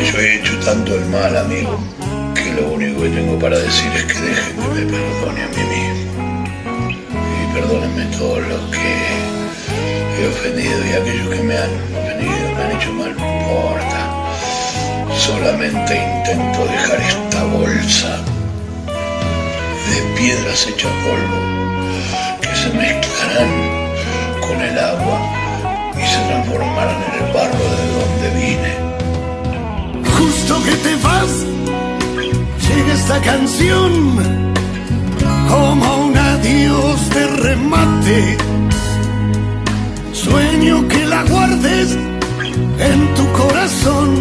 yo he hecho tanto el mal, amigo, que lo único que tengo para decir es que dejen que me perdone a mí mismo. Y perdónenme todos los que he ofendido y aquellos que me han ofendido, me han hecho mal, no importa. Solamente intento dejar esta bolsa de piedras hechas polvo que se mezclarán con el agua y se transformarán en el barro de donde vine. Justo que te vas, llega esta canción como un adiós de remate. Sueño que la guardes en tu corazón